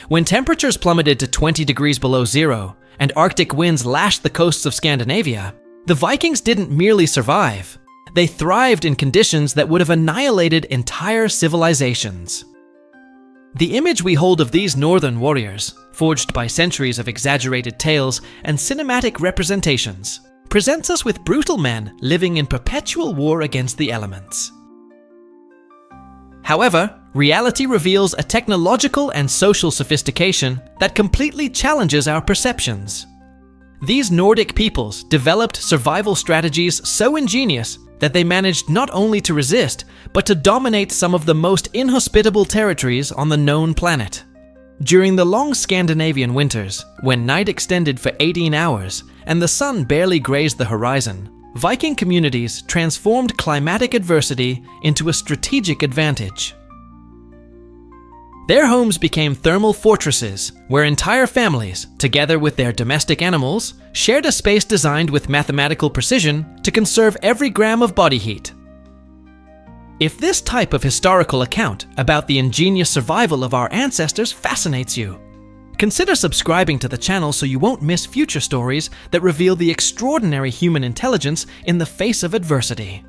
When temperatures plummeted to 20 degrees below zero and Arctic winds lashed the coasts of Scandinavia, the Vikings didn't merely survive. They thrived in conditions that would have annihilated entire civilizations. The image we hold of these northern warriors, forged by centuries of exaggerated tales and cinematic representations, presents us with brutal men living in perpetual war against the elements. However, reality reveals a technological and social sophistication that completely challenges our perceptions. These Nordic peoples developed survival strategies so ingenious that they managed not only to resist, but to dominate some of the most inhospitable territories on the known planet. During the long Scandinavian winters, when night extended for 18 hours and the sun barely grazed the horizon, Viking communities transformed climatic adversity into a strategic advantage. Their homes became thermal fortresses where entire families, together with their domestic animals, shared a space designed with mathematical precision to conserve every gram of body heat. If this type of historical account about the ingenious survival of our ancestors fascinates you, consider subscribing to the channel so you won't miss future stories that reveal the extraordinary human intelligence in the face of adversity.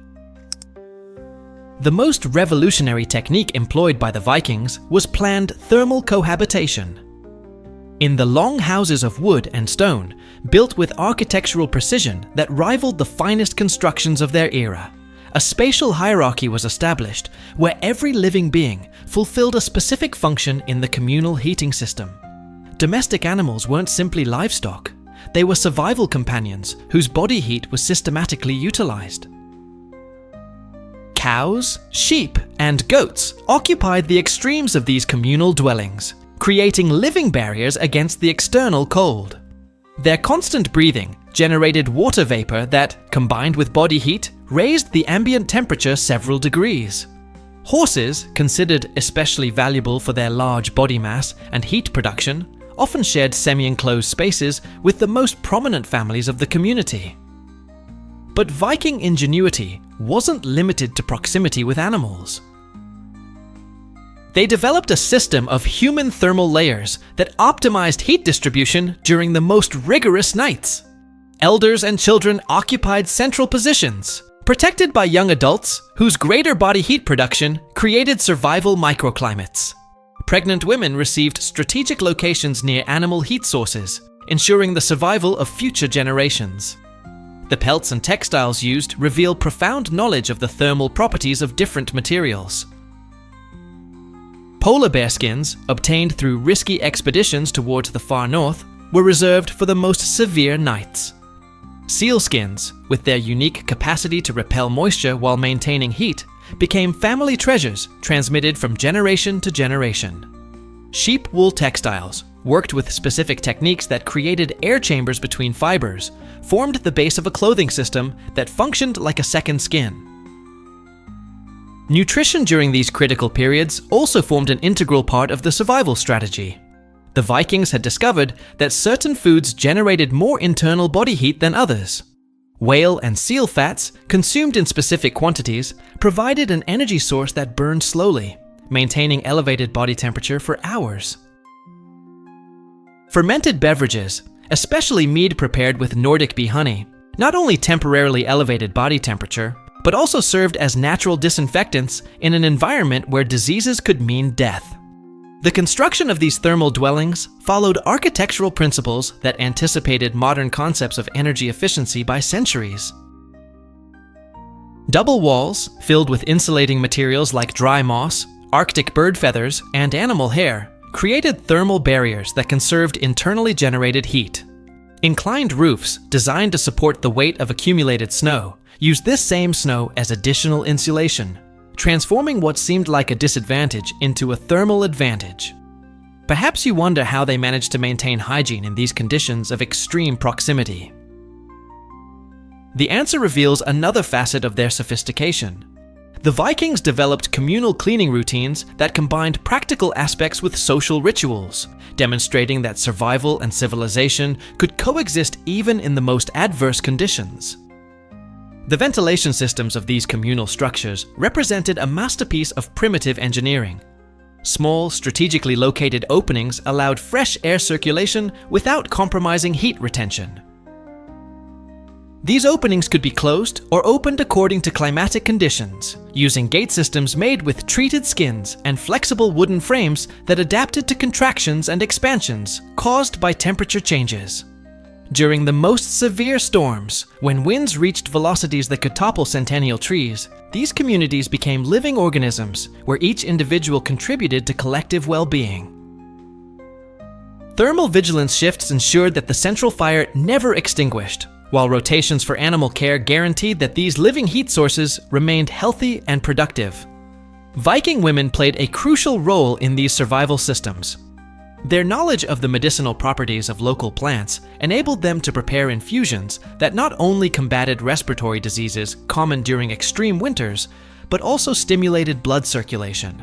The most revolutionary technique employed by the Vikings was planned thermal cohabitation. In the long houses of wood and stone, built with architectural precision that rivaled the finest constructions of their era, a spatial hierarchy was established where every living being fulfilled a specific function in the communal heating system. Domestic animals weren't simply livestock, they were survival companions whose body heat was systematically utilized. Cows, sheep, and goats occupied the extremes of these communal dwellings, creating living barriers against the external cold. Their constant breathing generated water vapor that, combined with body heat, raised the ambient temperature several degrees. Horses, considered especially valuable for their large body mass and heat production, often shared semi-enclosed spaces with the most prominent families of the community. But Viking ingenuity wasn't limited to proximity with animals. They developed a system of human thermal layers that optimized heat distribution during the most rigorous nights. Elders and children occupied central positions, protected by young adults whose greater body heat production created survival microclimates. Pregnant women received strategic locations near animal heat sources, ensuring the survival of future generations. The pelts and textiles used reveal profound knowledge of the thermal properties of different materials. Polar bear skins, obtained through risky expeditions towards the far north, were reserved for the most severe nights. Seal skins, with their unique capacity to repel moisture while maintaining heat, became family treasures transmitted from generation to generation. Sheep wool textiles, worked with specific techniques that created air chambers between fibers, formed the base of a clothing system that functioned like a second skin. Nutrition during these critical periods also formed an integral part of the survival strategy. The Vikings had discovered that certain foods generated more internal body heat than others. Whale and seal fats, consumed in specific quantities, provided an energy source that burned slowly, maintaining elevated body temperature for hours. Fermented beverages, especially mead prepared with Nordic bee honey, not only temporarily elevated body temperature, but also served as natural disinfectants in an environment where diseases could mean death. The construction of these thermal dwellings followed architectural principles that anticipated modern concepts of energy efficiency by centuries. Double walls, filled with insulating materials like dry moss, Arctic bird feathers, and animal hair, created thermal barriers that conserved internally generated heat. Inclined roofs, designed to support the weight of accumulated snow, used this same snow as additional insulation, transforming what seemed like a disadvantage into a thermal advantage. Perhaps you wonder how they managed to maintain hygiene in these conditions of extreme proximity. The answer reveals another facet of their sophistication. The Vikings developed communal cleaning routines that combined practical aspects with social rituals, demonstrating that survival and civilization could coexist even in the most adverse conditions. The ventilation systems of these communal structures represented a masterpiece of primitive engineering. Small, strategically located openings allowed fresh air circulation without compromising heat retention. These openings could be closed or opened according to climatic conditions, using gate systems made with treated skins and flexible wooden frames that adapted to contractions and expansions caused by temperature changes. During the most severe storms, when winds reached velocities that could topple centennial trees, these communities became living organisms where each individual contributed to collective well-being. Thermal vigilance shifts ensured that the central fire never extinguished, while rotations for animal care guaranteed that these living heat sources remained healthy and productive. Viking women played a crucial role in these survival systems. Their knowledge of the medicinal properties of local plants enabled them to prepare infusions that not only combated respiratory diseases common during extreme winters, but also stimulated blood circulation.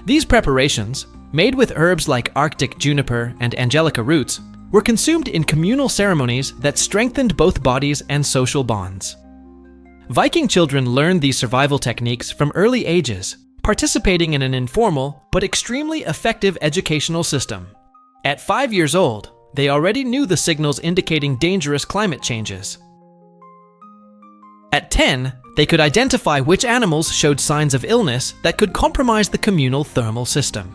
These preparations, made with herbs like Arctic juniper and angelica roots, were consumed in communal ceremonies that strengthened both bodies and social bonds. Viking children learned these survival techniques from early ages, participating in an informal but extremely effective educational system. At 5 years old, they already knew the signals indicating dangerous climate changes. At 10, they could identify which animals showed signs of illness that could compromise the communal thermal system.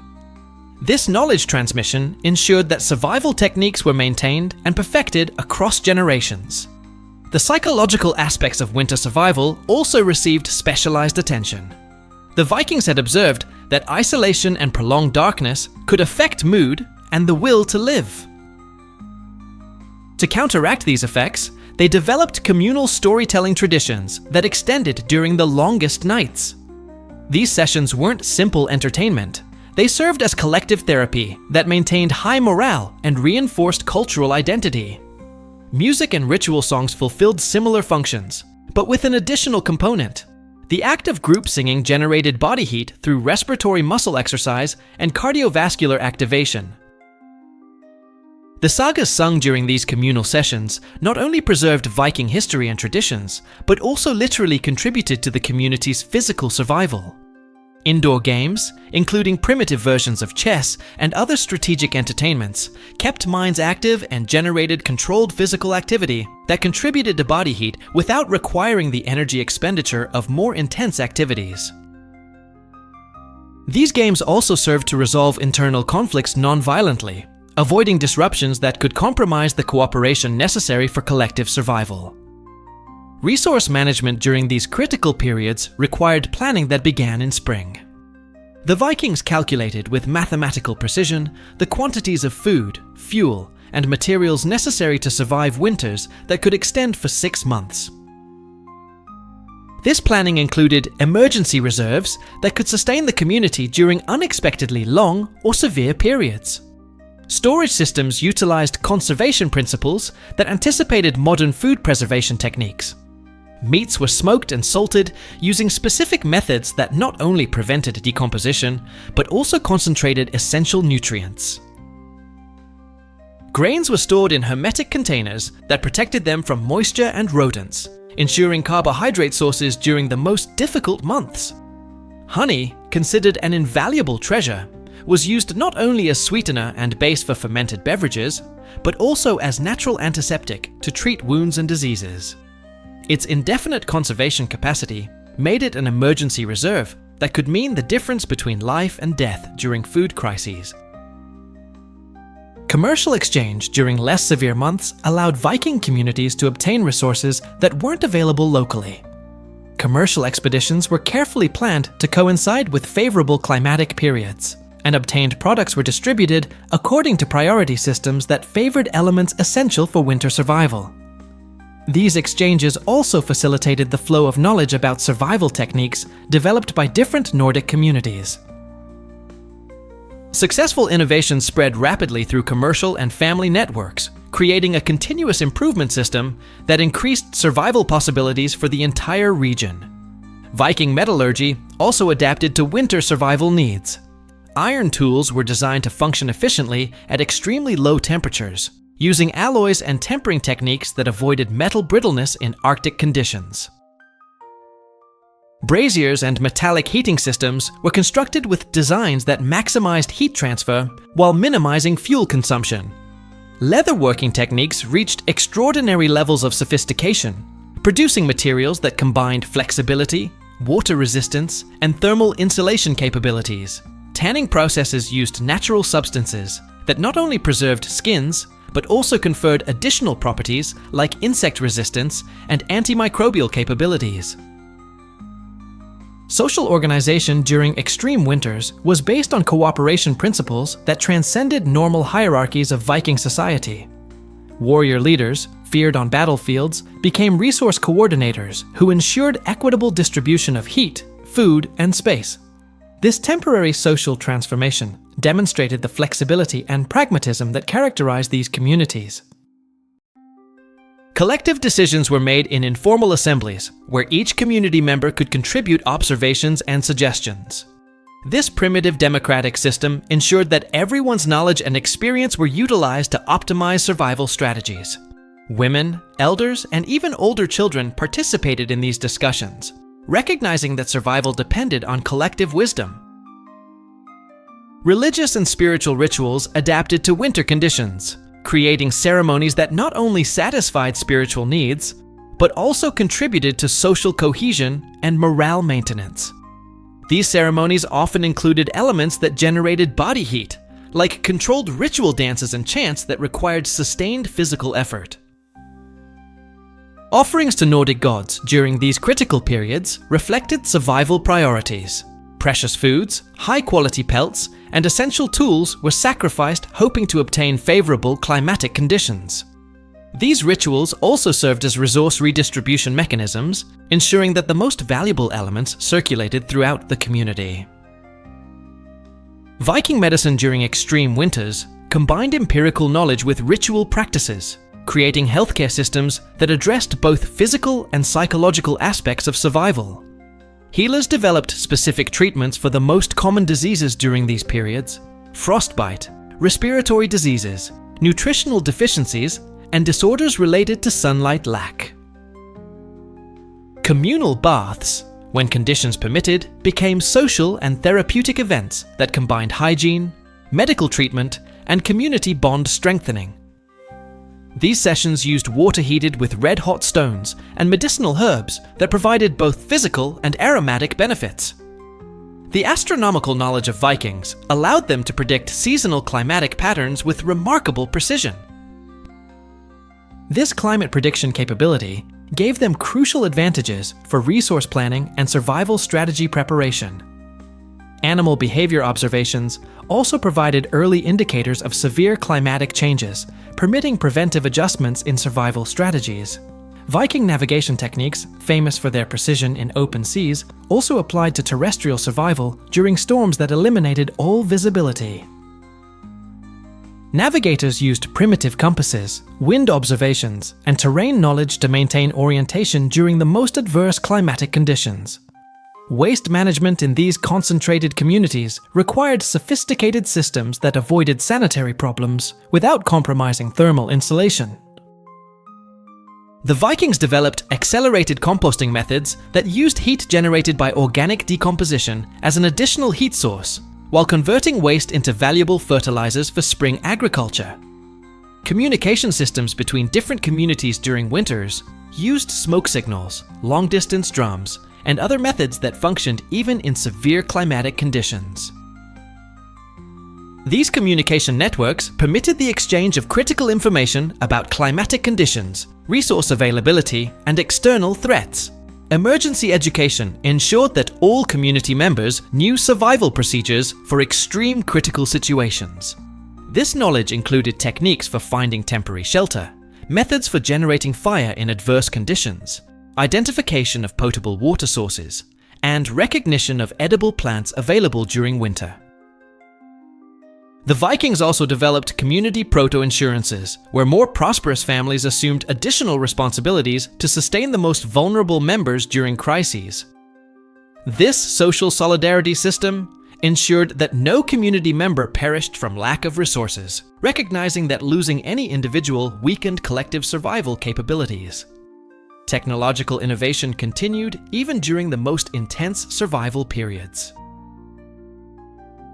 This knowledge transmission ensured that survival techniques were maintained and perfected across generations. The psychological aspects of winter survival also received specialized attention. The Vikings had observed that isolation and prolonged darkness could affect mood and the will to live. To counteract these effects, they developed communal storytelling traditions that extended during the longest nights. These sessions weren't simple entertainment. They served as collective therapy that maintained high morale and reinforced cultural identity. Music and ritual songs fulfilled similar functions, but with an additional component. The act of group singing generated body heat through respiratory muscle exercise and cardiovascular activation. The sagas sung during these communal sessions not only preserved Viking history and traditions, but also literally contributed to the community's physical survival. Indoor games, including primitive versions of chess and other strategic entertainments, kept minds active and generated controlled physical activity that contributed to body heat without requiring the energy expenditure of more intense activities. These games also served to resolve internal conflicts non-violently, avoiding disruptions that could compromise the cooperation necessary for collective survival. Resource management during these critical periods required planning that began in spring. The Vikings calculated with mathematical precision the quantities of food, fuel, and materials necessary to survive winters that could extend for 6 months. This planning included emergency reserves that could sustain the community during unexpectedly long or severe periods. Storage systems utilized conservation principles that anticipated modern food preservation techniques. Meats were smoked and salted using specific methods that not only prevented decomposition, but also concentrated essential nutrients. Grains were stored in hermetic containers that protected them from moisture and rodents, ensuring carbohydrate sources during the most difficult months. Honey, considered an invaluable treasure, was used not only as sweetener and base for fermented beverages, but also as natural antiseptic to treat wounds and diseases. Its indefinite conservation capacity made it an emergency reserve that could mean the difference between life and death during food crises. Commercial exchange during less severe months allowed Viking communities to obtain resources that weren't available locally. Commercial expeditions were carefully planned to coincide with favorable climatic periods, and obtained products were distributed according to priority systems that favored elements essential for winter survival. These exchanges also facilitated the flow of knowledge about survival techniques developed by different Nordic communities. Successful innovations spread rapidly through commercial and family networks, creating a continuous improvement system that increased survival possibilities for the entire region. Viking metallurgy also adapted to winter survival needs. Iron tools were designed to function efficiently at extremely low temperatures, using alloys and tempering techniques that avoided metal brittleness in Arctic conditions. Braziers and metallic heating systems were constructed with designs that maximized heat transfer while minimizing fuel consumption. Leatherworking techniques reached extraordinary levels of sophistication, producing materials that combined flexibility, water resistance, and thermal insulation capabilities. Tanning processes used natural substances that not only preserved skins, but also conferred additional properties like insect resistance and antimicrobial capabilities. Social organization during extreme winters was based on cooperation principles that transcended normal hierarchies of Viking society. Warrior leaders, feared on battlefields, became resource coordinators who ensured equitable distribution of heat, food, and space. This temporary social transformation demonstrated the flexibility and pragmatism that characterized these communities. Collective decisions were made in informal assemblies, where each community member could contribute observations and suggestions. This primitive democratic system ensured that everyone's knowledge and experience were utilized to optimize survival strategies. Women, elders, and even older children participated in these discussions, recognizing that survival depended on collective wisdom. Religious and spiritual rituals adapted to winter conditions, creating ceremonies that not only satisfied spiritual needs, but also contributed to social cohesion and morale maintenance. These ceremonies often included elements that generated body heat, like controlled ritual dances and chants that required sustained physical effort. Offerings to Nordic gods during these critical periods reflected survival priorities. Precious foods, high-quality pelts, and essential tools were sacrificed hoping to obtain favorable climatic conditions. These rituals also served as resource redistribution mechanisms, ensuring that the most valuable elements circulated throughout the community. Viking medicine during extreme winters combined empirical knowledge with ritual practices, creating healthcare systems that addressed both physical and psychological aspects of survival. Healers developed specific treatments for the most common diseases during these periods: frostbite, respiratory diseases, nutritional deficiencies, and disorders related to sunlight lack. Communal baths, when conditions permitted, became social and therapeutic events that combined hygiene, medical treatment, and community bond strengthening. These sessions used water heated with red-hot stones and medicinal herbs that provided both physical and aromatic benefits. The astronomical knowledge of Vikings allowed them to predict seasonal climatic patterns with remarkable precision. This climate prediction capability gave them crucial advantages for resource planning and survival strategy preparation. Animal behavior observations also provided early indicators of severe climatic changes, permitting preventive adjustments in survival strategies. Viking navigation techniques, famous for their precision in open seas, also applied to terrestrial survival during storms that eliminated all visibility. Navigators used primitive compasses, wind observations, and terrain knowledge to maintain orientation during the most adverse climatic conditions. Waste management in these concentrated communities required sophisticated systems that avoided sanitary problems without compromising thermal insulation. The Vikings developed accelerated composting methods that used heat generated by organic decomposition as an additional heat source, while converting waste into valuable fertilizers for spring agriculture. Communication systems between different communities during winters used smoke signals, long-distance drums, and other methods that functioned even in severe climatic conditions. These communication networks permitted the exchange of critical information about climatic conditions, resource availability, and external threats. Emergency education ensured that all community members knew survival procedures for extreme critical situations. This knowledge included techniques for finding temporary shelter, methods for generating fire in adverse conditions, identification of potable water sources, and recognition of edible plants available during winter. The Vikings also developed community proto-insurances, where more prosperous families assumed additional responsibilities to sustain the most vulnerable members during crises. This social solidarity system ensured that no community member perished from lack of resources, recognizing that losing any individual weakened collective survival capabilities. Technological innovation continued even during the most intense survival periods.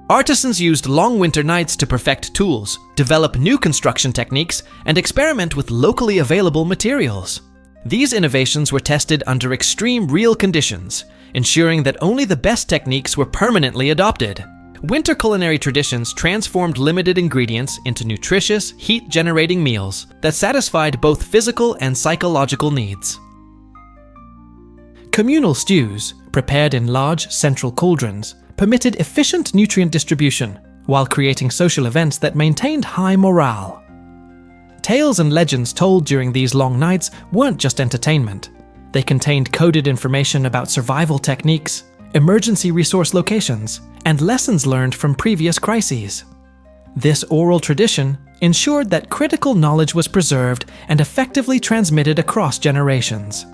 Artisans used long winter nights to perfect tools, develop new construction techniques, and experiment with locally available materials. These innovations were tested under extreme real conditions, ensuring that only the best techniques were permanently adopted. Winter culinary traditions transformed limited ingredients into nutritious, heat-generating meals that satisfied both physical and psychological needs. Communal stews, prepared in large central cauldrons, permitted efficient nutrient distribution while creating social events that maintained high morale. Tales and legends told during these long nights weren't just entertainment. They contained coded information about survival techniques, emergency resource locations, and lessons learned from previous crises. This oral tradition ensured that critical knowledge was preserved and effectively transmitted across generations.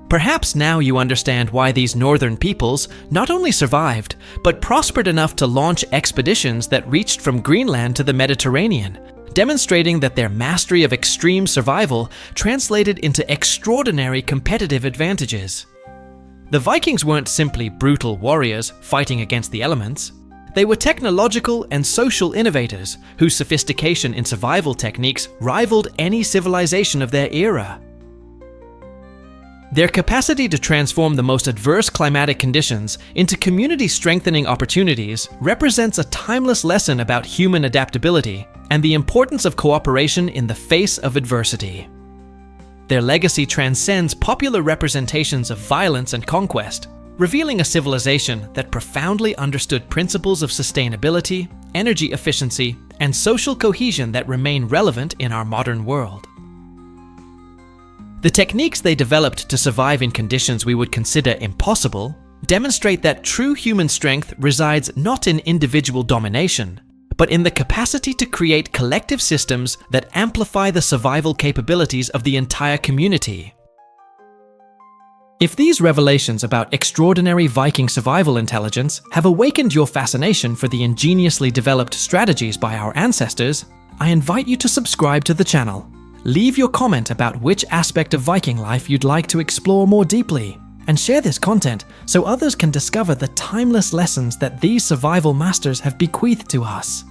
Perhaps now you understand why these northern peoples not only survived, but prospered enough to launch expeditions that reached from Greenland to the Mediterranean, demonstrating that their mastery of extreme survival translated into extraordinary competitive advantages. The Vikings weren't simply brutal warriors fighting against the elements. They were technological and social innovators whose sophistication in survival techniques rivaled any civilization of their era. Their capacity to transform the most adverse climatic conditions into community-strengthening opportunities represents a timeless lesson about human adaptability and the importance of cooperation in the face of adversity. Their legacy transcends popular representations of violence and conquest, revealing a civilization that profoundly understood principles of sustainability, energy efficiency, and social cohesion that remain relevant in our modern world. The techniques they developed to survive in conditions we would consider impossible demonstrate that true human strength resides not in individual domination, but in the capacity to create collective systems that amplify the survival capabilities of the entire community. If these revelations about extraordinary Viking survival intelligence have awakened your fascination for the ingeniously developed strategies by our ancestors, I invite you to subscribe to the channel. Leave your comment about which aspect of Viking life you'd like to explore more deeply, and share this content so others can discover the timeless lessons that these survival masters have bequeathed to us.